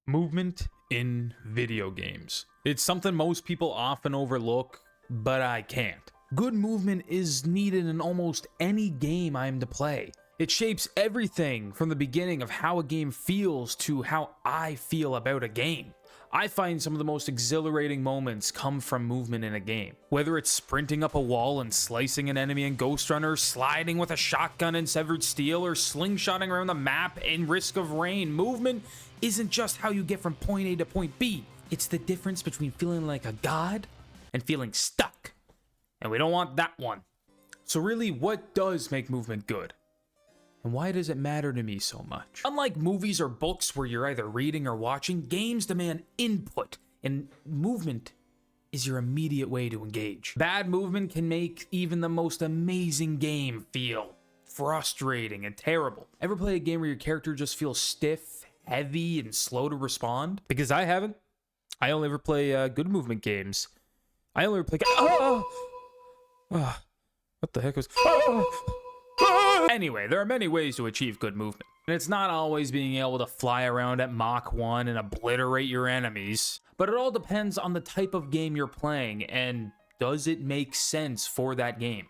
Movement in video games. It's something most people often overlook, but I can't. Good movement is needed in almost any game I am to play. It shapes everything from the beginning of how a game feels to how I feel about a game. I find some of the most exhilarating moments come from movement in a game. Whether it's sprinting up a wall and slicing an enemy in Ghost Runner, sliding with a shotgun in Severed Steel, or slingshotting around the map in Risk of Rain, movement isn't just how you get from point A to point B. It's the difference between feeling like a god and feeling stuck. And we don't want that one. So really, what does make movement good? And why does it matter to me so much? Unlike movies or books where you're either reading or watching, games demand input, and movement is your immediate way to engage. Bad movement can make even the most amazing game feel frustrating and terrible. Ever play a game where your character just feels stiff, heavy, and slow to respond? Because I haven't. I only ever play good movement games. I only ever play... what the heck was... Anyway, there are many ways to achieve good movement. And it's not always being able to fly around at Mach 1 and obliterate your enemies, but it all depends on the type of game you're playing and does it make sense for that game.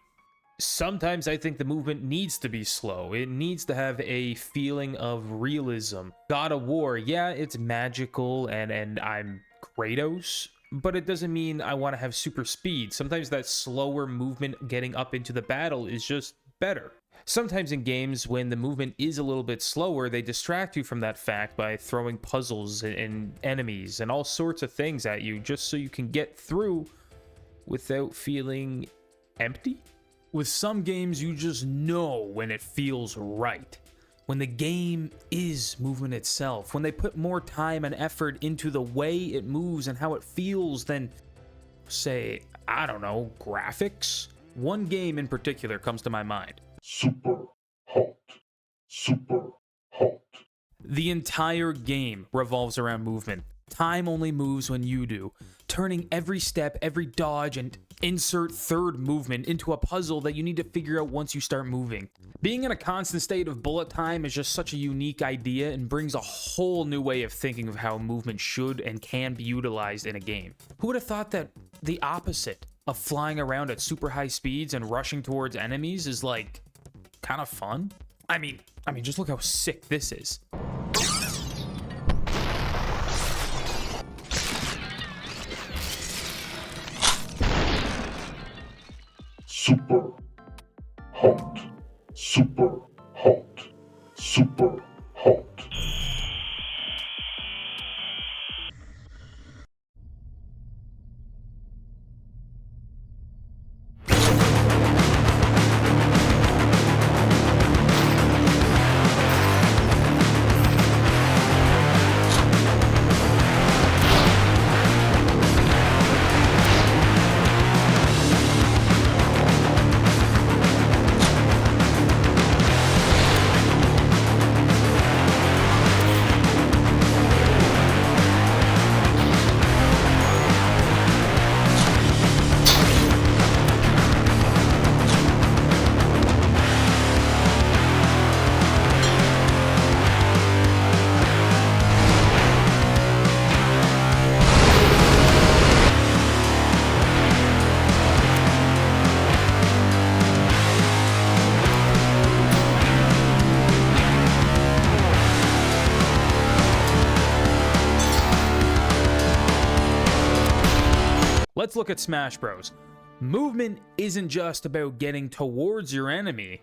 Sometimes I think the movement needs to be slow. It needs to have a feeling of realism. God of War, yeah, it's magical and I'm Kratos, but it doesn't mean I want to have super speed. Sometimes that slower movement getting up into the battle is just better. Sometimes in games, when the movement is a little bit slower, they distract you from that fact by throwing puzzles and enemies and all sorts of things at you just so you can get through without feeling empty. With some games, you just know when it feels right. When the game is movement itself. When they put more time and effort into the way it moves and how it feels than, say, I don't know, graphics. One game in particular comes to my mind. Super hot. Super hot. The entire game revolves around movement. Time only moves when you do, turning every step, every dodge, and insert third movement into a puzzle that you need to figure out once you start moving. Being in a constant state of bullet time is just such a unique idea and brings a whole new way of thinking of how movement should and can be utilized in a game. Who would have thought that the opposite of flying around at super high speeds and rushing towards enemies is like kind of fun? I mean, just look how sick this is. Super hot. Super hot. Super hot. Let's look at Smash Bros. Movement isn't just about getting towards your enemy,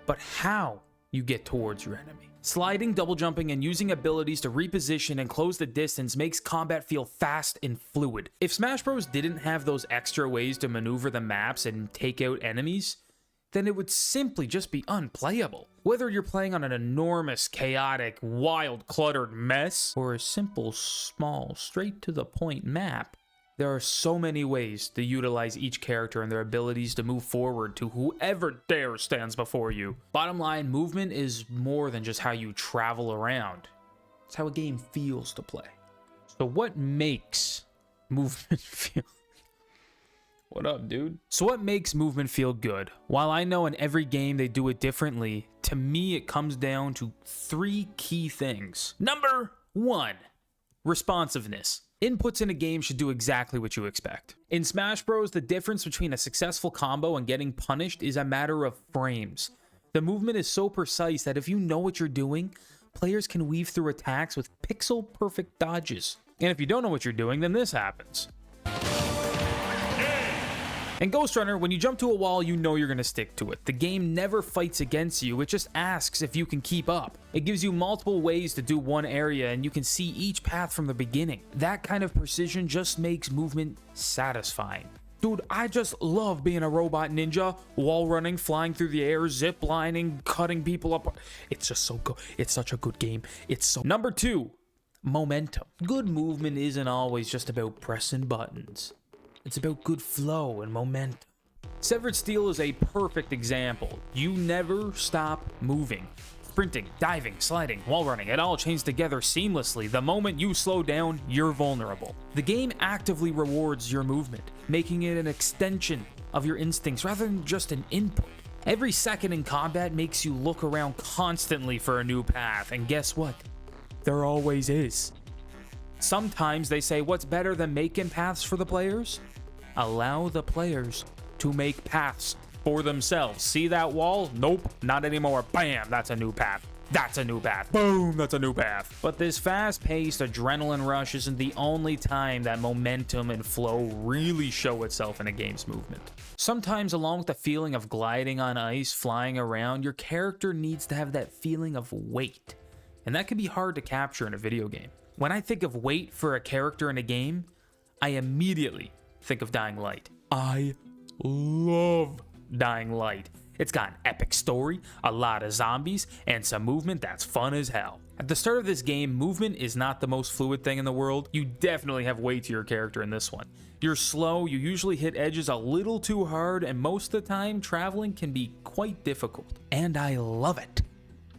but how you get towards your enemy. Sliding, double jumping, and using abilities to reposition and close the distance makes combat feel fast and fluid. If Smash Bros didn't have those extra ways to maneuver the maps and take out enemies, then it would simply just be unplayable. Whether you're playing on an enormous, chaotic, wild, cluttered mess, or a simple, small, straight-to-the-point map, there are so many ways to utilize each character and their abilities to move forward to whoever dare stands before you. Bottom line, movement is more than just how you travel around. It's how a game feels to play. So what makes movement feel... What up, dude? So what makes movement feel good? While I know in every game they do it differently, to me it comes down to 3 key things. Number 1, responsiveness. Inputs in a game should do exactly what you expect. In Smash Bros, the difference between a successful combo and getting punished is a matter of frames. The movement is so precise that if you know what you're doing, players can weave through attacks with pixel-perfect dodges. And if you don't know what you're doing, then this happens. In Ghost Runner, when you jump to a wall, you know you're going to stick to it. The game never fights against you, it just asks if you can keep up. It gives you multiple ways to do one area, and you can see each path from the beginning. That kind of precision just makes movement satisfying. Dude, I just love being a robot ninja, wall running, flying through the air, zip lining, cutting people up. It's just so good. It's such a good game. It's so... Number 2, momentum. Good movement isn't always just about pressing buttons. It's about good flow and momentum. Severed Steel is a perfect example. You never stop moving. Sprinting, diving, sliding, wall running, it all chains together seamlessly. The moment you slow down, you're vulnerable. The game actively rewards your movement, making it an extension of your instincts rather than just an input. Every second in combat makes you look around constantly for a new path, and guess what? There always is. Sometimes they say what's better than making paths for the players? Allow the players to make paths for themselves. See that wall? Nope, not anymore. Bam, that's a new path. That's a new path. Boom, that's a new path. But this fast-paced adrenaline rush isn't the only time that momentum and flow really show itself in a game's movement. Sometimes along with the feeling of gliding on ice, flying around, your character needs to have that feeling of weight. And that can be hard to capture in a video game. When I think of weight for a character in a game, I immediately think of Dying Light. I love Dying Light. It's got an epic story, a lot of zombies, and some movement that's fun as hell. At the start of this game, movement is not the most fluid thing in the world. You definitely have weight to your character in this one. You're slow, you usually hit edges a little too hard, and most of the time, traveling can be quite difficult. And I love it.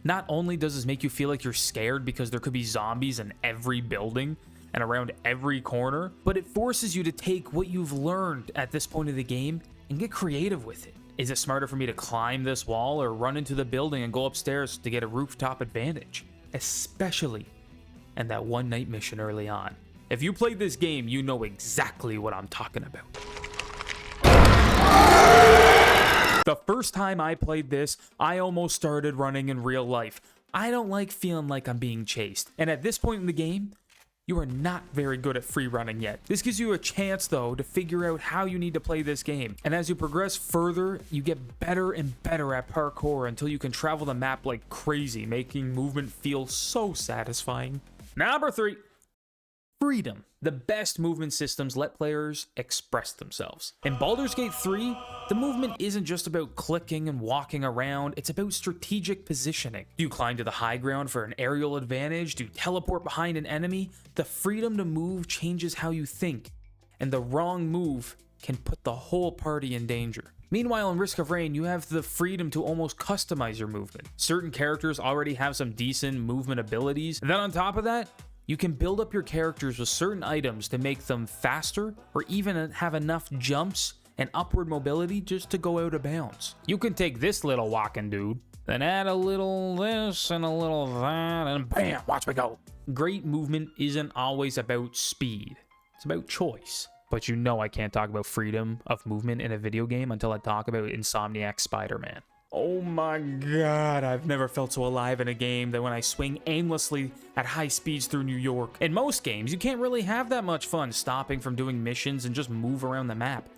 Not only does this make you feel like you're scared because there could be zombies in every building and around every corner, but it forces you to take what you've learned at this point of the game and get creative with it. Is it smarter for me to climb this wall or run into the building and go upstairs to get a rooftop advantage? Especially in that one night mission early on. If you played this game, you know exactly what I'm talking about. The first time I played this, I almost started running in real life. I don't like feeling like I'm being chased. And at this point in the game, you are not very good at free running yet. This gives you a chance though to figure out how you need to play this game. And as you progress further, you get better and better at parkour until you can travel the map like crazy, making movement feel so satisfying. Number 3. Freedom. The best movement systems let players express themselves. In Baldur's Gate 3, the movement isn't just about clicking and walking around, it's about strategic positioning. Do you climb to the high ground for an aerial advantage? Do you teleport behind an enemy? The freedom to move changes how you think, and the wrong move can put the whole party in danger. Meanwhile, in Risk of Rain, you have the freedom to almost customize your movement. Certain characters already have some decent movement abilities, and then on top of that, you can build up your characters with certain items to make them faster or even have enough jumps and upward mobility just to go out of bounds. You can take this little walking dude, then add a little this and a little that, and bam, watch me go. Great movement isn't always about speed. It's about choice. But you know I can't talk about freedom of movement in a video game until I talk about Insomniac's Spider-Man. Oh my god, I've never felt so alive in a game than when I swing aimlessly at high speeds through New York. In most games, you can't really have that much fun stopping from doing missions and just move around the map.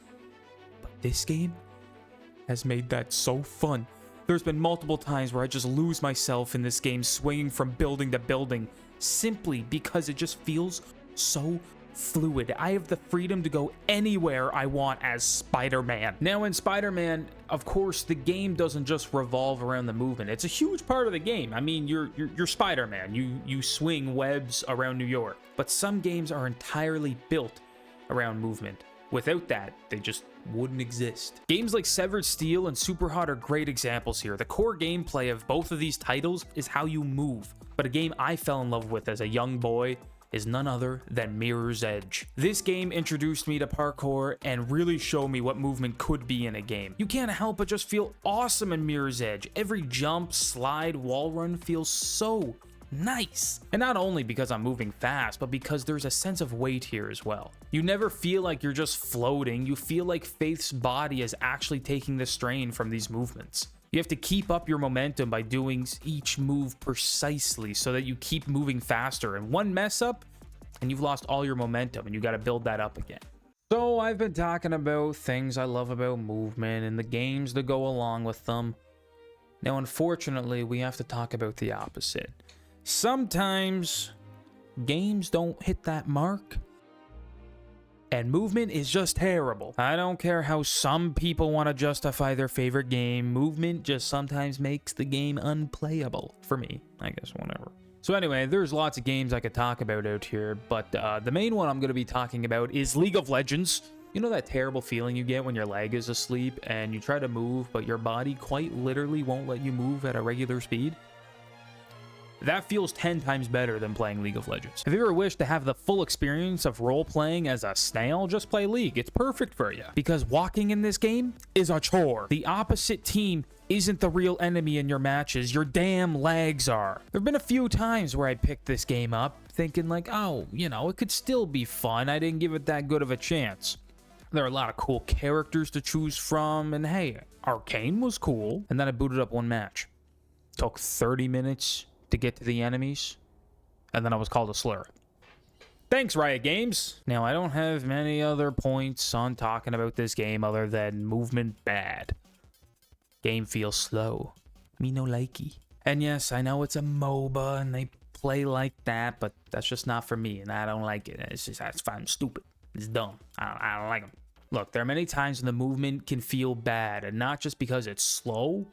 But this game has made that so fun. There's been multiple times where I just lose myself in this game swinging from building to building simply because it just feels so fluid. I have the freedom to go anywhere I want as Spider-Man. Now in Spider-Man, of course, the game doesn't just revolve around the movement. It's a huge part of the game. I mean, you're Spider-Man. You swing webs around New York. But some games are entirely built around movement. Without that, they just wouldn't exist. Games like Severed Steel and Superhot are great examples here. The core gameplay of both of these titles is how you move. But a game I fell in love with as a young boy is none other than Mirror's Edge. This game introduced me to parkour and really showed me what movement could be in a game. You can't help but just feel awesome in Mirror's Edge. Every jump, slide, wall run feels so nice. And not only because I'm moving fast, but because there's a sense of weight here as well. You never feel like you're just floating. You feel like Faith's body is actually taking the strain from these movements. You have to keep up your momentum by doing each move precisely so that you keep moving faster. And one mess up, and you've lost all your momentum, and you got to build that up again. So I've been talking about things I love about movement and the games that go along with them. Now, unfortunately, we have to talk about the opposite. Sometimes games don't hit that mark, and movement is just terrible. I don't care how some people want to justify their favorite game, movement just sometimes makes the game unplayable. For me, I guess, whatever. So anyway, there's lots of games I could talk about out here, but the main one I'm going to be talking about is League of Legends. You know that terrible feeling you get when your leg is asleep and you try to move, but your body quite literally won't let you move at a regular speed? That feels 10 times better than playing League of Legends. If you ever wish to have the full experience of role-playing as a snail, just play League. It's perfect for you. Because walking in this game is a chore. The opposite team isn't the real enemy in your matches. Your damn legs are. There have been a few times where I picked this game up thinking like, oh, you know, it could still be fun. I didn't give it that good of a chance. There are a lot of cool characters to choose from, and hey, Arcane was cool. And then I booted up one match. Took 30 minutes to get to the enemies, and then I was called a slur. Thanks, Riot Games. Now, I don't have many other points on talking about this game other than movement bad. Game feels slow. Me no likey. And yes, I know it's a MOBA and they play like that, but that's just not for me, and I don't like it. It's just, that's fine, stupid. It's dumb. I don't like them. Look, there are many times when the movement can feel bad, and not just because it's slow,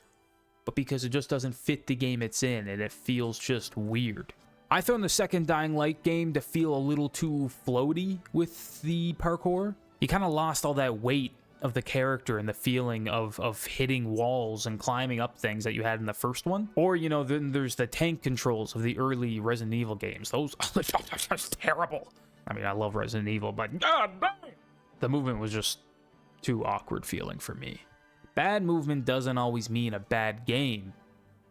but because it just doesn't fit the game it's in, and it feels just weird. I found the second Dying Light game to feel a little too floaty with the parkour. You kind of lost all that weight of the character and the feeling of hitting walls and climbing up things that you had in the first one. Or, you know, then there's the tank controls of the early Resident Evil games. Those are just terrible. I mean, I love Resident Evil, but the movement was just too awkward feeling for me. Bad movement doesn't always mean a bad game,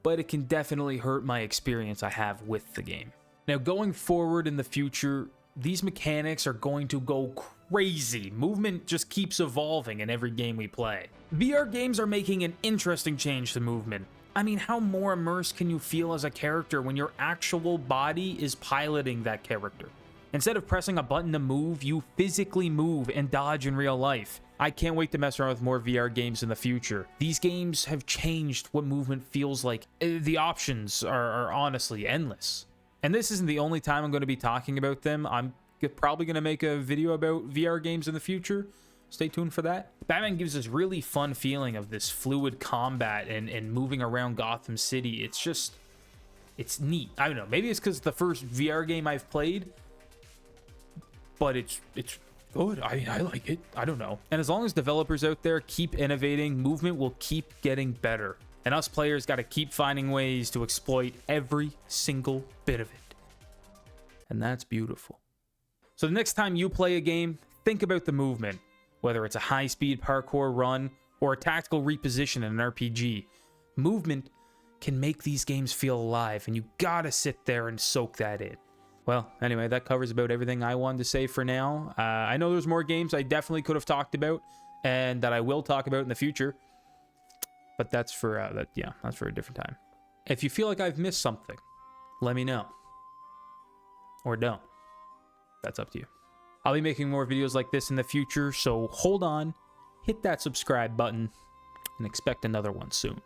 but it can definitely hurt my experience I have with the game. Now, going forward in the future, these mechanics are going to go crazy. Movement just keeps evolving in every game we play. VR games are making an interesting change to movement. I mean, how more immersed can you feel as a character when your actual body is piloting that character? Instead of pressing a button to move, you physically move and dodge in real life. I can't wait to mess around with more VR games in the future. These games have changed what movement feels like. The options are honestly endless. And this isn't the only time I'm going to be talking about them. I'm probably going to make a video about VR games in the future. Stay tuned for that. Batman gives this really fun feeling of this fluid combat and moving around Gotham City. It's neat. I don't know. Maybe it's because it's the first VR game I've played, but it's good. I like it. I don't know. And as long as developers out there keep innovating, movement will keep getting better. And us players got to keep finding ways to exploit every single bit of it. And that's beautiful. So the next time you play a game, think about the movement. Whether it's a high-speed parkour run or a tactical reposition in an RPG, movement can make these games feel alive, and you gotta sit there and soak that in. Well, anyway, that covers about everything I wanted to say for now. I know there's more games I definitely could have talked about, and that I will talk about in the future, but that's for that's for a different time. If you feel like I've missed something, let me know, or don't. That's up to you. I'll be making more videos like this in the future, so hold on, hit that subscribe button, and expect another one soon.